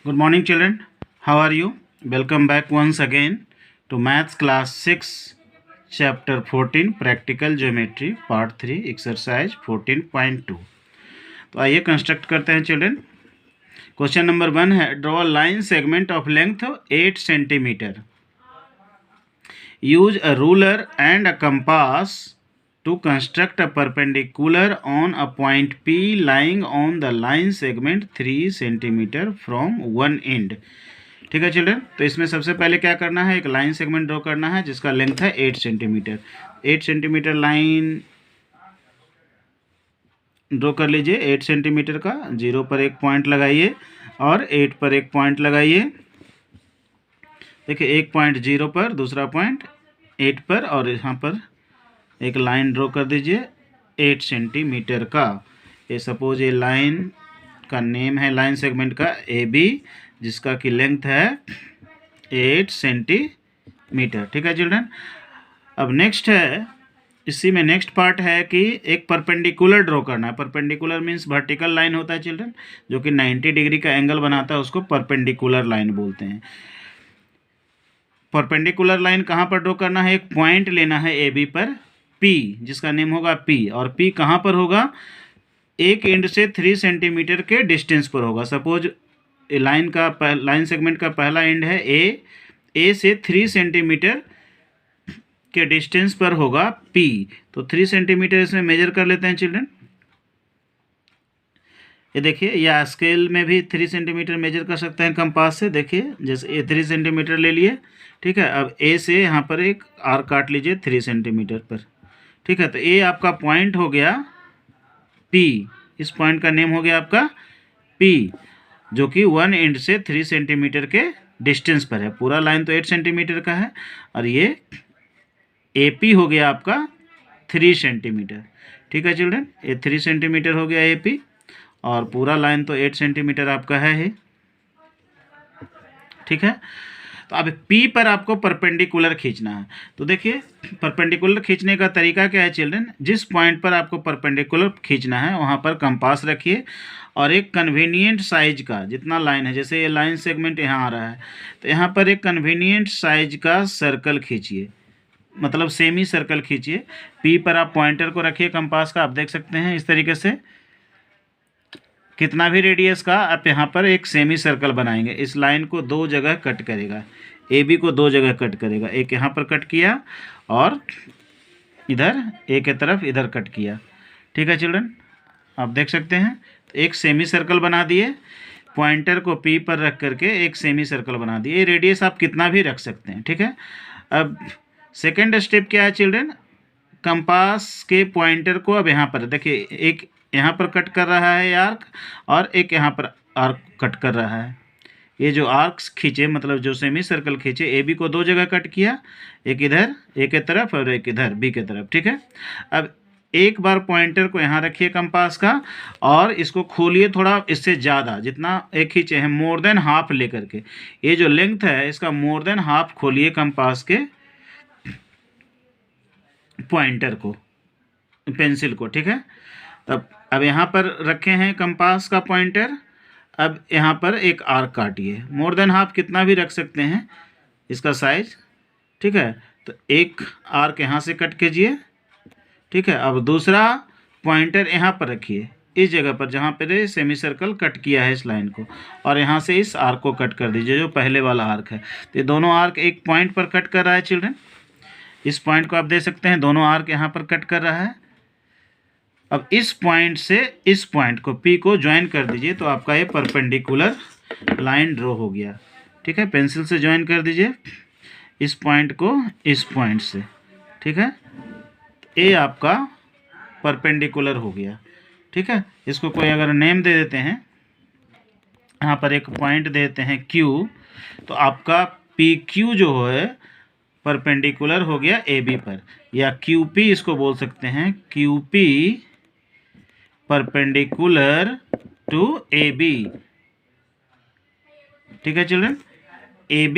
Good morning, children. How are you? Welcome back once again to Maths Class 6, Chapter 14, Practical Geometry, Part 3, Exercise 14.2. तो आइए construct करते हैं children. Question number 1 है, draw line segment of length 8 centimetre. Use a ruler and a compass to construct a perpendicular on a point P lying on the line segment 3 cm from one end। ठीक है children, तो इसमें सबसे पहले क्या करना है, एक लाइन सेगमेंट ड्रॉ करना है जिसका लेंथ है 8 सेंटीमीटर। 8 सेंटीमीटर लाइन ड्रॉ कर लीजिए। 8 सेंटीमीटर का 0 पर एक पॉइंट लगाइए और 8 पर एक पॉइंट लगाइए। देखिए, एक पॉइंट 0 पर, दूसरा पॉइंट 8 पर, और यहाँ पर एक लाइन ड्रॉ कर दीजिए 8 सेंटीमीटर का। ये सपोज ये लाइन का नेम है लाइन सेगमेंट का ए बी, जिसका की लेंथ है 8 सेंटीमीटर। ठीक है चिल्ड्रन। अब नेक्स्ट है, इसी में नेक्स्ट पार्ट है कि एक परपेंडिकुलर ड्रॉ करना है। परपेंडिकुलर मीन्स वर्टिकल लाइन होता है चिल्ड्रन, जो कि 90 डिग्री का एंगल बनाता है, उसको परपेंडिकुलर लाइन बोलते हैं। परपेंडिकुलर लाइन कहाँ पर ड्रॉ करना है, एक पॉइंट लेना है ए बी पर P, जिसका नेम होगा P, और P कहाँ पर होगा, एक एंड से 3 सेंटीमीटर के डिस्टेंस पर होगा। सपोज लाइन सेगमेंट का पहला एंड है ए से 3 सेंटीमीटर के डिस्टेंस पर होगा P। तो 3 सेंटीमीटर इसमें मेजर कर लेते हैं चिल्ड्रन। ये देखिए, या स्केल में भी 3 सेंटीमीटर मेजर कर सकते हैं कंपास से। देखिए, जैसे ये 3 सेंटीमीटर ले लिए। ठीक है, अब ए से यहाँ पर एक आर्क काट लीजिए 3 सेंटीमीटर पर। ठीक है, तो ये आपका पॉइंट हो गया P। इस पॉइंट का नेम हो गया आपका P, जो कि 1 एंड से 3 सेंटीमीटर के डिस्टेंस पर है। पूरा लाइन तो 8 सेंटीमीटर का है, और ये AP हो गया आपका 3 सेंटीमीटर। ठीक है चिल्ड्रन, ये 3 सेंटीमीटर हो गया AP, और पूरा लाइन तो 8 सेंटीमीटर आपका है। ठीक है, तो अब P पर आपको परपेंडिकुलर खींचना है। तो देखिए, परपेंडिकुलर खींचने का तरीका क्या है चिल्ड्रन, जिस पॉइंट पर आपको परपेंडिकुलर खींचना है वहाँ पर कंपास रखिए, और एक कन्वीनियंट साइज का जितना लाइन है, जैसे ये लाइन सेगमेंट यहाँ आ रहा है, तो यहाँ पर एक कन्वीनियंट साइज का सर्कल खींचिए, मतलब सेमी सर्कल खींचिए। P पर आप पॉइंटर को रखिए कंपास का, आप देख सकते हैं इस तरीके से कितना भी रेडियस का आप यहाँ पर एक सेमी सर्कल बनाएंगे। इस लाइन को 2 जगह कट करेगा, ए बी को 2 जगह कट करेगा। एक यहाँ पर कट किया और इधर ए के तरफ इधर कट किया। ठीक है चिल्ड्रन, आप देख सकते हैं। तो एक सेमी सर्कल बना दिए, पॉइंटर को P पर रख करके एक सेमी सर्कल बना दिए। ये रेडियस आप कितना भी रख सकते हैं। ठीक है, अब सेकेंड स्टेप क्या है चिल्ड्रन, कंपास के पॉइंटर को अब यहाँ पर देखिए, एक यहाँ पर कट कर रहा है आर्क, और एक यहाँ पर आर्क कट कर रहा है। ये जो आर्क्स खींचे, मतलब जो सेमी सर्कल खींचे, ए बी को 2 जगह कट किया, एक इधर ए के तरफ और एक इधर बी के तरफ। ठीक है, अब एक बार पॉइंटर को यहाँ रखिए कंपास का, और इसको खोलिए थोड़ा, इससे ज़्यादा जितना एक खींचे हैं, मोर देन हाफ लेकर के। ये जो लेंथ है इसका मोर देन हाफ खोलिए कंपास के पॉइंटर को, पेंसिल को। ठीक है, तब अब यहाँ पर रखे हैं कंपास का पॉइंटर, अब यहाँ पर एक आर्क काटिए, मोर देन हाफ कितना भी रख सकते हैं इसका साइज। ठीक है, तो एक आर्क यहाँ से कट कीजिए। ठीक है, अब दूसरा पॉइंटर यहाँ पर रखिए, इस जगह पर जहाँ पर सेमी सर्कल कट किया है इस लाइन को, और यहाँ से इस आर्क को कट कर दीजिए जो पहले वाला आर्क है। तो ये दोनों आर्क एक पॉइंट पर कट कर रहा है चिल्ड्रन। इस पॉइंट को आप देख सकते हैं, दोनों आर्क यहाँ पर कट कर रहा है। अब इस पॉइंट से इस पॉइंट को P को ज्वाइन कर दीजिए, तो आपका ये परपेंडिकुलर लाइन ड्रॉ हो गया। ठीक है, पेंसिल से ज्वाइन कर दीजिए इस पॉइंट को इस पॉइंट से। ठीक है, ये आपका परपेंडिकुलर हो गया। ठीक है, इसको कोई अगर नेम दे देते हैं, यहाँ पर एक पॉइंट देते हैं Q, तो आपका PQ जो है परपेंडिकुलर हो गया AB पर, या QP इसको बोल सकते हैं, QP परपेंडिकुलर टू AB। ठीक है चिल्ड्रन, AB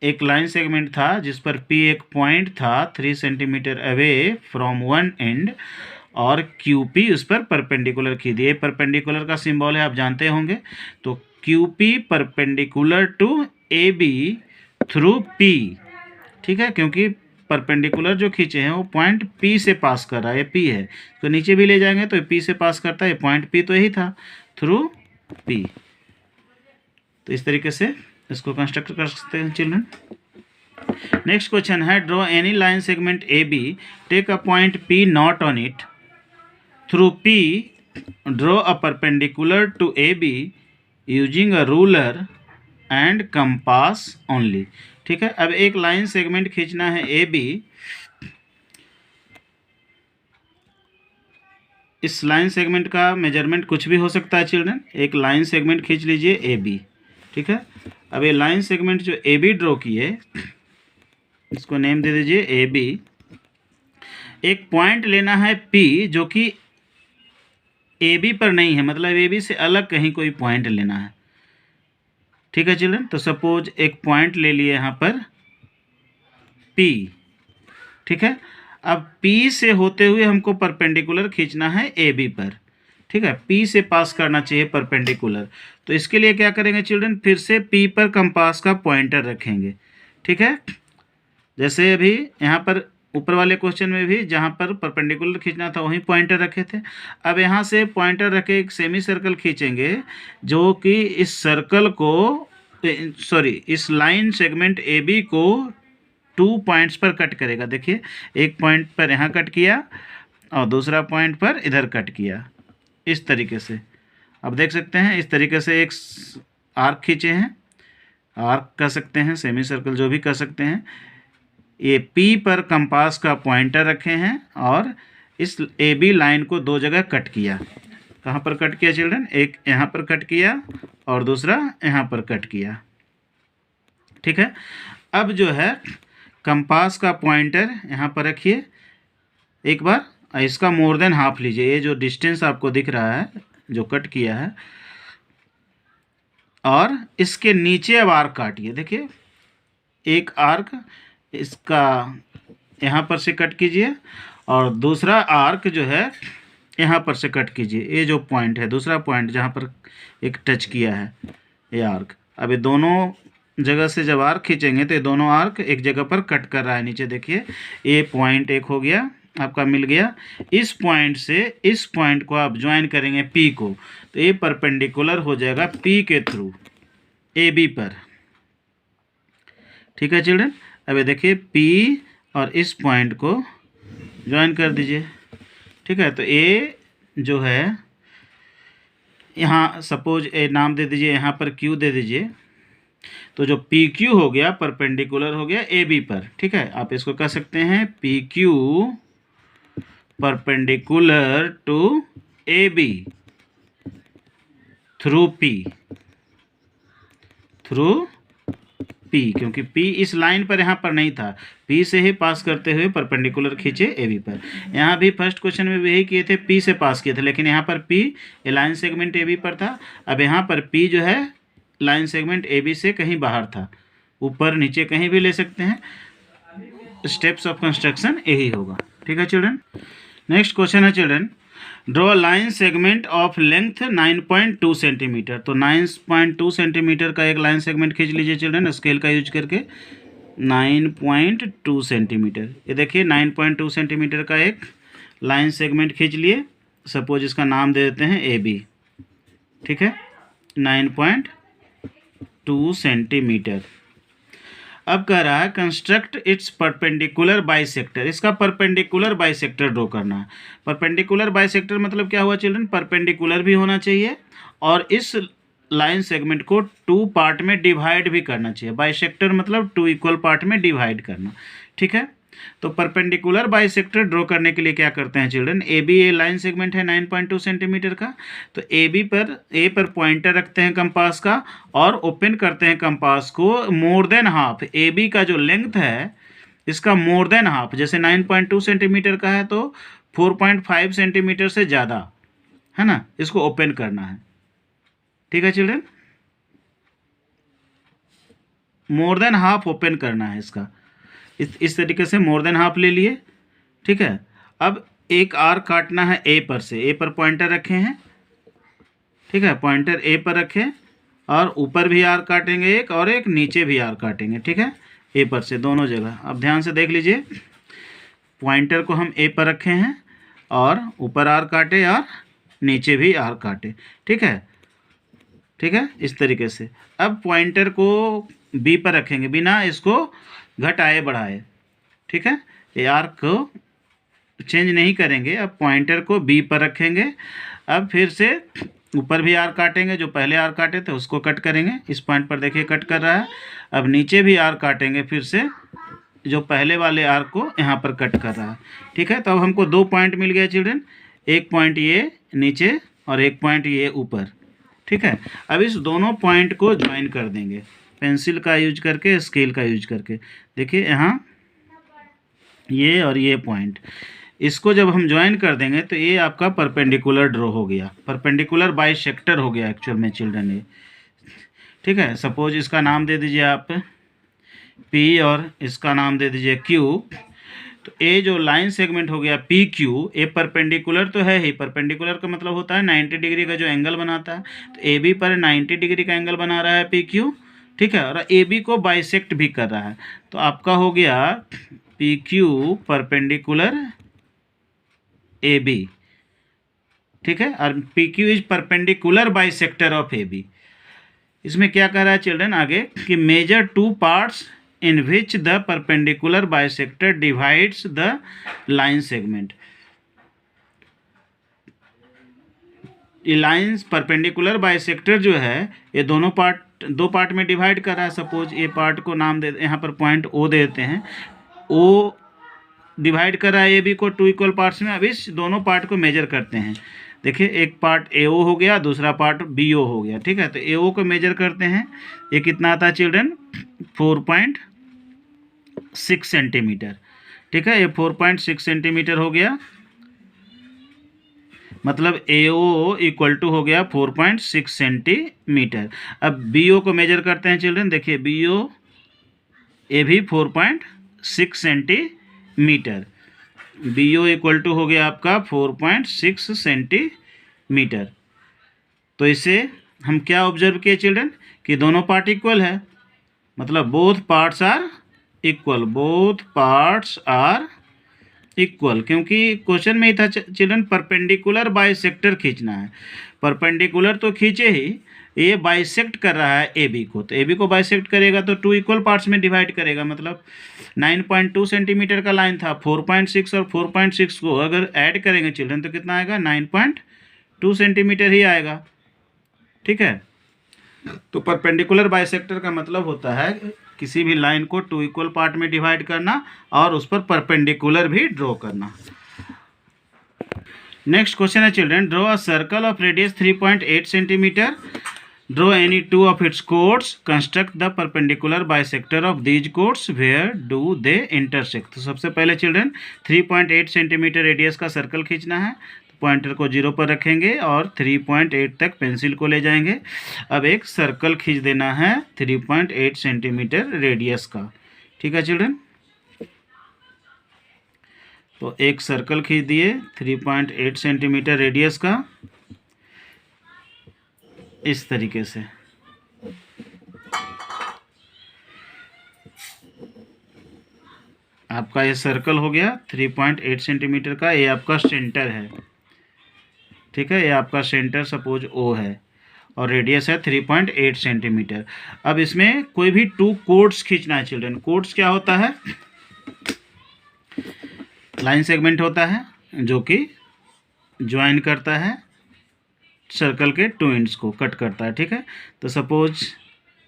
एक लाइन सेगमेंट था जिस पर P एक पॉइंट था 3 centimetre away from one end, और QP उस पर परपेंडिकुलर खींच दिए। परपेंडिकुलर का सिंबल है, आप जानते होंगे। तो QP perpendicular to AB through P, ठीक है, क्योंकि परपेंडिकुलर जो खींचे हैं वो पॉइंट P से पास कर रहा है, ये P है, तो नीचे भी ले जाएंगे तो P से पास करता है, पॉइंट P तो यही था, थ्रू P। तो इस तरीके से इसको कंस्ट्रक्ट कर सकते हैं चिल्ड्रन। नेक्स्ट क्वेश्चन है, draw any line segment AB, take a point P not on it, through P draw a perpendicular to AB using a ruler and compass only, ठीक है। अब एक लाइन सेगमेंट खींचना है AB, इस line segment का measurement कुछ भी हो सकता है चिल्ड्रन। एक लाइन सेगमेंट खींच लीजिए AB, ठीक है। अब ये लाइन सेगमेंट जो AB ड्रॉ किए, इसको नेम दे दीजिए AB। एक पॉइंट लेना है P जो कि AB पर नहीं है, मतलब AB से अलग कहीं कोई पॉइंट लेना है, ठीक है चिल्ड्रन। तो सपोज एक पॉइंट ले लिए यहाँ पर P, ठीक है। अब P से होते हुए हमको परपेंडिकुलर खींचना है AB पर, ठीक है। P से पास करना चाहिए परपेंडिकुलर, तो इसके लिए क्या करेंगे चिल्ड्रन, फिर से P पर कंपास का पॉइंटर रखेंगे, ठीक है। जैसे अभी यहाँ पर ऊपर वाले क्वेश्चन में भी जहाँ पर परपेंडिकुलर खींचना था वहीं पॉइंटर रखे थे। अब यहाँ से पॉइंटर रखे एक सेमी सर्कल खींचेंगे जो कि इस सर्कल को, सॉरी, इस लाइन सेगमेंट AB को 2 पॉइंट्स पर कट करेगा। देखिए, एक पॉइंट पर यहाँ कट किया और दूसरा पॉइंट पर इधर कट किया, इस तरीके से। अब देख सकते हैं इस तरीके से एक आर्क खींचे हैं, आर्क कर सकते हैं, सेमी सर्कल जो भी कर सकते हैं। ये P पर कंपास का पॉइंटर रखे हैं और इस AB लाइन को 2 जगह कट किया। कहाँ पर कट किया चिल्ड्रन, एक यहाँ पर कट किया और दूसरा यहाँ पर कट किया, ठीक है। अब जो है कंपास का पॉइंटर यहाँ पर रखिए एक बार, इसका मोर देन हाफ लीजिए, ये जो डिस्टेंस आपको दिख रहा है जो कट किया है, और इसके नीचे अब आर्क काटिए। देखिए, एक आर्क इसका यहाँ पर से कट कीजिए और दूसरा आर्क जो है यहाँ पर से कट कीजिए। ये जो पॉइंट है, दूसरा पॉइंट जहाँ पर एक टच किया है ये आर्क, अब ये दोनों जगह से जब आर्क खींचेंगे तो ये दोनों आर्क एक जगह पर कट कर रहा है नीचे। देखिए, ये पॉइंट एक हो गया आपका, मिल गया। इस पॉइंट से इस पॉइंट को आप ज्वाइन करेंगे P को, तो ये परपेंडिकुलर हो जाएगा P के थ्रू AB पर, ठीक है चिल्ड्रन। अब ये देखिए P और इस पॉइंट को ज्वाइन कर दीजिए, ठीक है। तो ये जो है यहाँ सपोज ए नाम दे दीजिए, यहाँ पर Q दे दीजिए, तो जो PQ हो गया परपेंडिकुलर हो गया AB पर, ठीक है। आप इसको कह सकते हैं PQ perpendicular to AB through P, क्योंकि P इस लाइन पर यहाँ पर नहीं था, P से ही पास करते हुए परपेंडिकुलर खींचे AB पर। यहाँ भी फर्स्ट क्वेश्चन में भी यही किए थे, P से पास किए थे, लेकिन यहाँ पर P लाइन सेगमेंट AB पर था। अब यहाँ पर P जो है लाइन सेगमेंट AB से कहीं बाहर था, ऊपर नीचे कहीं भी ले सकते हैं। स्टेप्स ऑफ कंस्ट्रक्शन यही होगा, ठीक है चिल्ड्रन। नेक्स्ट क्वेश्चन है children, draw line segment of length 9.2 centimetre. तो 9.2 सेंटीमीटर का एक लाइन सेगमेंट खींच लीजिए चिल्ड्रन, स्केल का यूज करके। 9.2 सेंटीमीटर, ये देखिए 9.2 सेंटीमीटर का एक लाइन सेगमेंट खींच लिए। सपोज इसका नाम दे देते हैं AB, ठीक है। 9.2 सेंटीमीटर। अब कह रहा है कंस्ट्रक्ट इट्स परपेंडिकुलर बाइसेक्टर, इसका परपेंडिकुलर बाइसेक्टर ड्रॉ करना है। परपेंडिकुलर बाइसेक्टर मतलब क्या हुआ चिल्ड्रन, परपेंडिकुलर भी होना चाहिए और इस लाइन सेगमेंट को 2 पार्ट में डिवाइड भी करना चाहिए। बाइसेक्टर मतलब 2 इक्वल पार्ट में डिवाइड करना, ठीक है। तो परपेंडिकुलर बाइसेक्टर ड्रॉ करने के लिए क्या करते हैं चिल्ड्रन, AB ए लाइन सेगमेंट है 9.2 सेंटीमीटर का, तो AB पर A पर पॉइंटर रखते हैं कंपास का और ओपन करते हैं कंपास को मोर देन हाफ। AB का जो लेंथ है इसका मोर देन हाफ, जैसे 9.2 सेंटीमीटर का है तो 4.5 सेंटीमीटर से ज़्यादा है ना, इसको ओपन करना है, ठीक है children. More than half open करना है इसका, इस तरीके से मोर देन हाफ ले लिए, ठीक है। अब एक आर्क काटना है A पर से, A पर पॉइंटर रखे हैं, ठीक है, पॉइंटर A पर रखें और ऊपर भी आर्क काटेंगे एक, और एक नीचे भी आर्क काटेंगे, ठीक है, ए पर से दोनों जगह। अब ध्यान से देख लीजिए, पॉइंटर को हम ए पर रखे हैं और ऊपर आर्क काटे और नीचे भी आर्क काटे, ठीक है, ठीक है, इस तरीके से। अब पॉइंटर को बी पर रखेंगे बिना इसको घटाए बढ़ाए, ठीक है, ये आर्क को चेंज नहीं करेंगे। अब पॉइंटर को बी पर रखेंगे, अब फिर से ऊपर भी आर्क काटेंगे, जो पहले आर्क काटे थे उसको कट करेंगे, इस पॉइंट पर देखिए कट कर रहा है। अब नीचे भी आर्क काटेंगे फिर से, जो पहले वाले आर्क को यहाँ पर कट कर रहा है, ठीक है। तो अब हमको 2 पॉइंट मिल गया चिल्ड्रन, एक पॉइंट ये नीचे और एक पॉइंट ये ऊपर, ठीक है। अब इस दोनों पॉइंट को ज्वाइन कर देंगे पेंसिल का यूज करके, स्केल का यूज करके। देखिए यहाँ ये और ये पॉइंट, इसको जब हम ज्वाइन कर देंगे तो ये आपका परपेंडिकुलर ड्रॉ हो गया, परपेंडिकुलर बाइसेक्टर हो गया एक्चुअल में चिल्ड्रन ये, ठीक है। सपोज इसका नाम दे दीजिए आप पी और इसका नाम दे दीजिए क्यू। तो ए जो लाइन सेगमेंट हो गया पी क्यू, ए परपेंडिकुलर तो है ही, परपेंडिकुलर का मतलब होता है 90 डिग्री का जो एंगल बनाता है। तो ए बी पर 90 डिग्री का एंगल बना रहा है पी क्यू, ठीक है, और ए बी को बाइसेक्ट भी कर रहा है। तो आपका हो गया P Q perpendicular A B, ठीक है, और P Q is perpendicular bisector of A B. इसमें क्या कह रहा है चिल्ड्रन आगे कि measure 2 parts in which the perpendicular bisector divides the line segment। ये लाइन्स परपेंडिकुलर बाइसेक्टर जो है ये दो पार्ट में डिवाइड कर रहा है। सपोज ये पार्ट को नाम दे, यहाँ पर पॉइंट ओ देते हैं, ओ डिवाइड कर रहा है ए बी को 2 इक्वल पार्ट्स में। अब इस दोनों पार्ट को मेजर करते हैं। देखिए एक पार्ट ए ओ हो गया, दूसरा पार्ट बी ओ हो गया, ठीक है। तो ए ओ को मेजर करते हैं, ये कितना आता है चिल्ड्रन 4.6 सेंटीमीटर, ठीक है, ये 4.6 सेंटीमीटर हो गया, मतलब ए ओ इक्वल टू हो गया 4.6 सेंटीमीटर। अब बी ओ को मेजर करते हैं चिल्ड्रन, देखिए बी ओ ये भी 4.6 centimetre, B O equal to हो गया आपका 4.6 सेंटीमीटर। तो इसे हम क्या ऑब्जर्व किए चिल्ड्रन कि दोनों पार्ट इक्वल है, मतलब both parts are equal, both parts are equal, क्योंकि क्वेश्चन में ही था चिल्ड्रन परपेंडिकुलर बाइसेक्टर खींचना है। परपेंडिकुलर तो खींचे ही, ये बाइसेक्ट कर रहा है ए बी को, तो ए बी को बाइसेक्ट करेगा तो 2 इक्वल पार्ट्स में डिवाइड करेगा। मतलब 9.2 सेंटीमीटर का लाइन था, 4.6 और 4.6 को अगर ऐड करेंगे चिल्ड्रन तो कितना आएगा 9.2 सेंटीमीटर ही आएगा, ठीक है। तो परपेंडिकुलर बाइसेक्टर का मतलब होता है किसी भी लाइन को 2 इक्वल पार्ट में डिवाइड करना और उस पर परपेंडिकुलर भी ड्रॉ करना। नेक्स्ट क्वेश्चन है children, draw a circle of radius 3.8 centimetre, draw any 2 of its chords, construct the perpendicular bisector of these chords, where do they intersect. तो सबसे पहले चिल्ड्रन 3.8 सेंटीमीटर रेडियस का सर्कल खींचना है। Pointer को 0 पर रखेंगे और 3.8 तक पेंसिल को ले जाएंगे। अब एक सर्कल खींच देना है 3.8 सेंटीमीटर रेडियस का, ठीक है चिल्ड्रन। तो एक सर्कल खींच दिए 3.8 सेंटीमीटर रेडियस का, इस तरीके से। आपका ये सर्कल हो गया 3.8 सेंटीमीटर का, ये आपका सेंटर है, ठीक है, ये आपका सेंटर सपोज ओ है और रेडियस है 3.8 सेंटीमीटर। अब इसमें कोई भी 2 कोड्स खींचना है चिल्ड्रन। कोड्स क्या होता है, लाइन सेगमेंट होता है जो कि ज्वाइन करता है सर्कल के 2 एंड्स को, कट करता है, ठीक है। तो सपोज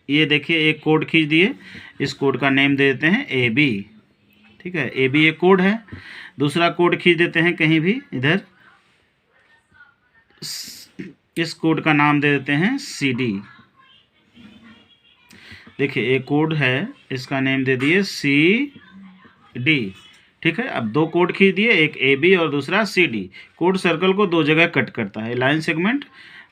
ये देखिए एक कोड खींच दिए, इस कोड का नेम दे देते हैं ए बी, ठीक है, ए बी एक कोड है। दूसरा कोड खींच देते हैं कहीं भी इधर, इस कोड का नाम दे देते हैं सी डी। देखिए एक कोड है, इसका नेम दे दिए सी डी, ठीक है। अब 2 कोड खींच दिए, एक ए बी और दूसरा सी डी। कोड सर्कल को 2 जगह कट करता है, line segment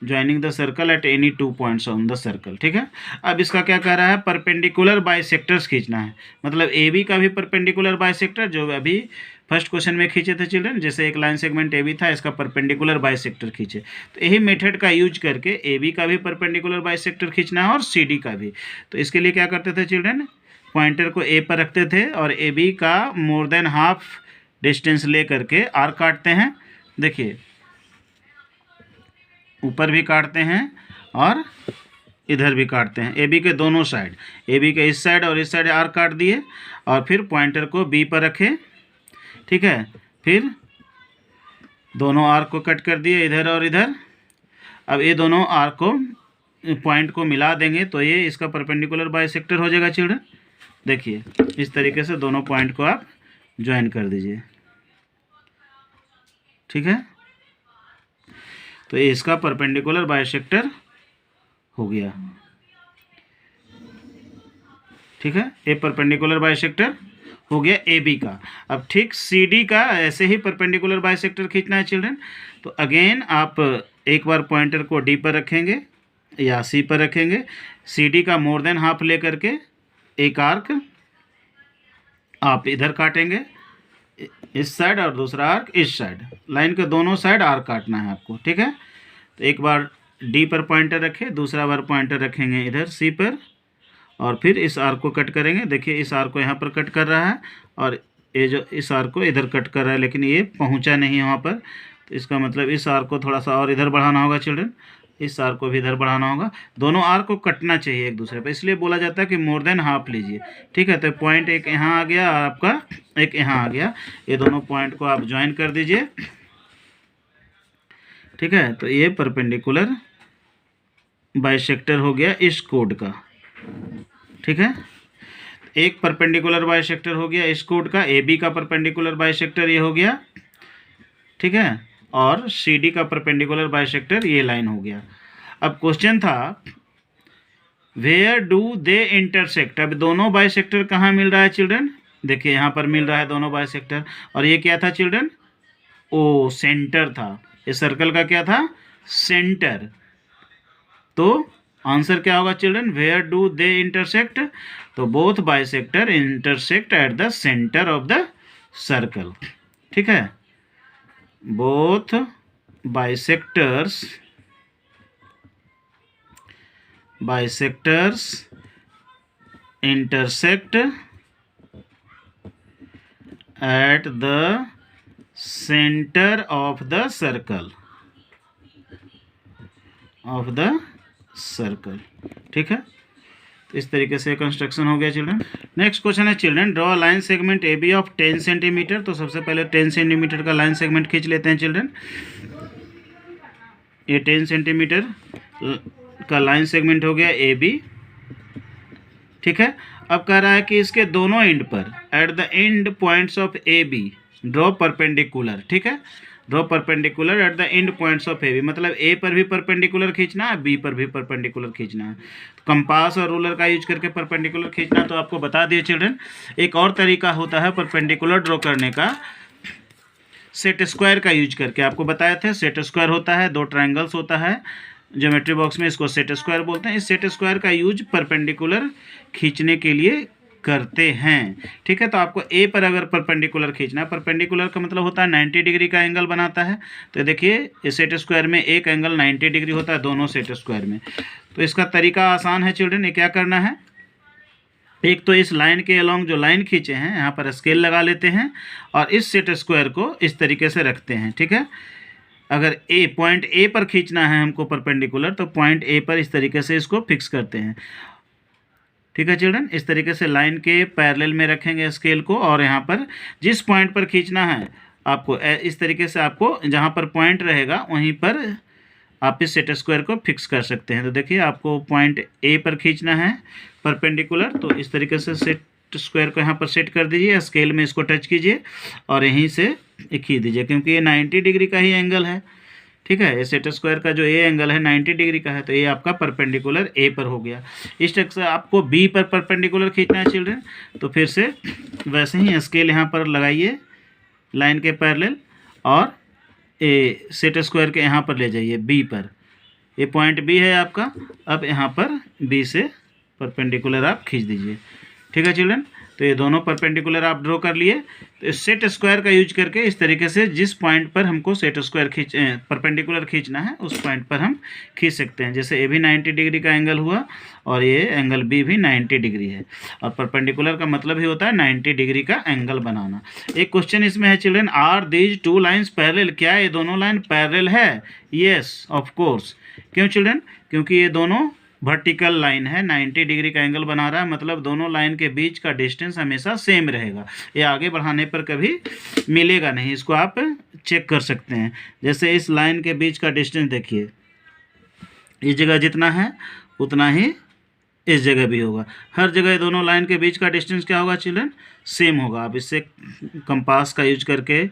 joining the circle at any 2 points on the circle. ठीक है, अब इसका क्या कह रहा है, परपेंडिकुलर बाइसेक्टर्स खींचना है, मतलब ए बी का भी परपेंडिकुलर बाइसेक्टर जो अभी फर्स्ट क्वेश्चन में खींचे थे चिल्ड्रन, जैसे एक लाइन सेगमेंट ए बी था, इसका परपेंडिकुलर बाइसेक्टर खींचे। तो यही मेथड का यूज करके ए बी का भी परपेंडिकुलर बाइसेक्टर खींचना है और सी डी का भी। तो इसके लिए क्या करते थे चिल्ड्रन, पॉइंटर को ए पर रखते थे और ए बी का मोर देन हाफ डिस्टेंस ले करके आर काटते हैं। देखिए ऊपर भी काटते हैं और इधर भी काटते हैं, ए बी के दोनों साइड, ए बी के इस साइड और इस साइड आर काट दिए और फिर पॉइंटर को बी पर रखे। ठीक है, फिर दोनों आर्क को कट कर दिए इधर और इधर। अब ये दोनों आर्क को पॉइंट को मिला देंगे तो ये इसका परपेंडिकुलर बाइसेक्टर हो जाएगा चिल्ड्रन। देखिए इस तरीके से दोनों पॉइंट को आप ज्वाइन कर दीजिए। ठीक है, तो ये इसका परपेंडिकुलर बाइसेक्टर हो गया। ठीक है, ये परपेंडिकुलर बाइसेक्टर हो गया ए बी का। अब ठीक सी डी का ऐसे ही परपेंडिकुलर बाइसेक्टर खींचना है चिल्ड्रन। तो अगेन आप एक बार पॉइंटर को डी पर रखेंगे या सी पर रखेंगे, सी डी का मोर देन हाफ ले करके एक आर्क आप इधर काटेंगे इस साइड और दूसरा आर्क इस साइड, लाइन के दोनों साइड आर्क काटना है आपको। ठीक है, तो एक बार डी पर पॉइंटर रखें, दूसरा बार पॉइंटर रखेंगे इधर सी पर और फिर इस आर्क को कट करेंगे। देखिए इस आर्क को यहाँ पर कट कर रहा है और ये जो इस आर्क को इधर कट कर रहा है, लेकिन ये पहुँचा नहीं है वहाँ पर। तो इसका मतलब इस आर्क को थोड़ा सा और इधर बढ़ाना होगा चिल्ड्रन, इस आर्क को भी इधर बढ़ाना होगा। दोनों आर्क को कटना चाहिए एक दूसरे पर, इसलिए बोला जाता है कि मोर देन हाफ लीजिए। ठीक है, तो पॉइंट एक यहाँ आ गया और आपका एक यहाँ आ गया, ये दोनों पॉइंट को आप ज्वाइन कर दीजिए। ठीक है, तो ये परपेंडिकुलर बाइसेक्टर हो गया इस कोड का। ठीक है, एक परपेंडिकुलर बाइसेक्टर हो गया इस कोड का, ए बी का परपेंडिकुलर बाइसेक्टर ये हो गया। ठीक है, और सी डी का परपेंडिकुलर बाइसेक्टर ये लाइन हो गया। अब क्वेश्चन था वेयर डू दे इंटरसेक्ट। अब दोनों बाइसेक्टर कहाँ मिल रहा है चिल्ड्रन, देखिए यहाँ पर मिल रहा है दोनों बाइसेक्टर। और ये क्या था चिल्ड्रन, ओ सेंटर था, इस सर्कल का क्या था, सेंटर। तो आंसर क्या होगा children, where do they intersect. तो both bisector intersect at the centre of the circle. ठीक है, both bisectors intersect at the center of the circle ठीक है, तो इस तरीके से कंस्ट्रक्शन हो गया चिल्ड्रन। नेक्स्ट क्वेश्चन है children, draw line segment A B of 10 centimetre. तो सबसे पहले 10 सेंटीमीटर का लाइन सेगमेंट खींच लेते हैं चिल्ड्रन। ये 10 सेंटीमीटर का लाइन सेगमेंट हो गया ए बी। ठीक है, अब कह रहा है कि इसके दोनों एंड पर at the end points of A B draw perpendicular. ठीक है, draw perpendicular at the end points of A B, मतलब ए पर भी परपेंडिकुलर खींचना है, बी पर भी परपेंडिकुलर खींचना है। तो कंपास और रूलर का यूज करके परपेंडिकुलर खींचना तो आपको बता दिए चिल्ड्रन। एक और तरीका होता है परपेंडिकुलर ड्रॉ करने का, सेट स्क्वायर का यूज करके। आपको बताए थे सेट स्क्वायर होता है, दो ट्रायंगल्स होता है ज्योमेट्री बॉक्स में, इसको सेट स्क्वायर बोलते हैं। इस सेट स्क्वायर का यूज परपेंडिकुलर खींचने के लिए करते हैं। ठीक है, तो आपको ए पर अगर परपेंडिकुलर खींचना है, परपेंडिकुलर का मतलब होता है 90 डिग्री का एंगल बनाता है। तो देखिए इस सेट स्क्वायर में एक एंगल 90 डिग्री होता है दोनों सेट स्क्वायर में। तो इसका तरीका आसान है चिल्ड्रन, ये क्या करना है, एक तो इस लाइन के अलोंग जो लाइन खींचे हैं यहाँ पर स्केल लगा लेते हैं और इस सेट स्क्वायर को इस तरीके से रखते हैं। ठीक है, अगर ए पॉइंट ए पर खींचना है हमको परपेंडिकुलर, तो पॉइंट ए पर इस तरीके से इसको फिक्स करते हैं। ठीक है चिल्ड्रन, इस तरीके से लाइन के पैरेलल में रखेंगे स्केल को और यहाँ पर जिस पॉइंट पर खींचना है आपको इस तरीके से, आपको जहाँ पर पॉइंट रहेगा वहीं पर आप इस सेट स्क्वायर को फिक्स कर सकते हैं। तो देखिए आपको पॉइंट ए पर खींचना है परपेंडिकुलर, तो इस तरीके से सेट स्क्वायर को यहाँ पर सेट कर दीजिए, स्केल में इसको टच कीजिए और यहीं से खींच दीजिए, क्योंकि ये 90 डिग्री का ही एंगल है। ठीक है, ये सेट स्क्वायर का जो ए एंगल है 90 डिग्री का है, तो ये आपका परपेंडिकुलर ए पर हो गया। इस तरह से आपको बी पर परपेंडिकुलर खींचना है चिल्ड्रन, तो फिर से वैसे ही स्केल यहाँ पर लगाइए लाइन के पैरेलल और ए सेट स्क्वायर के यहाँ पर ले जाइए बी पर, ये पॉइंट बी है आपका। अब यहाँ पर बी से परपेंडिकुलर आप खींच दीजिए। ठीक है चिल्ड्रन, तो ये दोनों परपेंडिकुलर आप ड्रॉ कर लिए। तो सेट स्क्वायर का यूज करके इस तरीके से जिस पॉइंट पर हमको सेट स्क्वायर परपेंडिकुलर खींचना है उस पॉइंट पर हम खींच सकते हैं। जैसे ए भी 90 डिग्री का एंगल हुआ और ये एंगल बी भी 90 डिग्री है, और परपेंडिकुलर का मतलब ही होता है 90 डिग्री का एंगल बनाना। एक क्वेश्चन इसमें है children, are these two lines parallel? क्या ये दोनों लाइन पैरेलल है? Yes of course. क्यों चिल्ड्रन? क्योंकि ये दोनों वर्टिकल लाइन है, 90 डिग्री का एंगल बना रहा है, मतलब दोनों लाइन के बीच का डिस्टेंस हमेशा सेम रहेगा, ये आगे बढ़ाने पर कभी मिलेगा नहीं। इसको आप चेक कर सकते हैं। जैसे इस लाइन के बीच का डिस्टेंस देखिए, इस जगह जितना है उतना ही इस जगह भी होगा। हर जगह दोनों लाइन के बीच का डिस्टेंस क्या होगा चिल्ड्रन? सेम होगा। आप इससे कंपास का यूज करके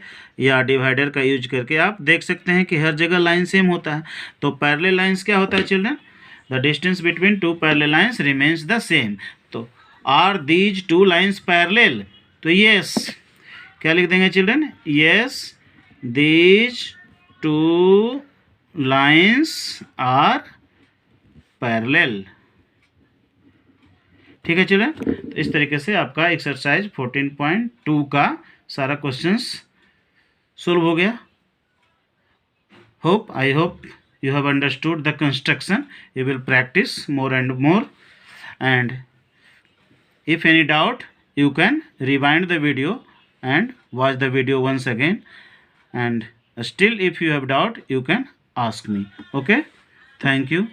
या डिवाइडर का यूज करके आप देख सकते हैं कि हर जगह लाइन सेम होता है। तो पैरेलल लाइंस क्या होता है children? The distance between two parallel lines remains the same. तो are these two lines parallel? तो yes, क्या लिख देंगे children? Yes, these two lines are parallel. ठीक है चिल्ड्रन, तो इस तरीके से आपका एक्सरसाइज 14.2 का सारा क्वेश्चंस सोल्व हो गया। I hope you have understood the construction. You will practice more and more, and if any doubt you can rewind the video and watch the video once again, and still if you have doubt you can ask me. Okay, thank you.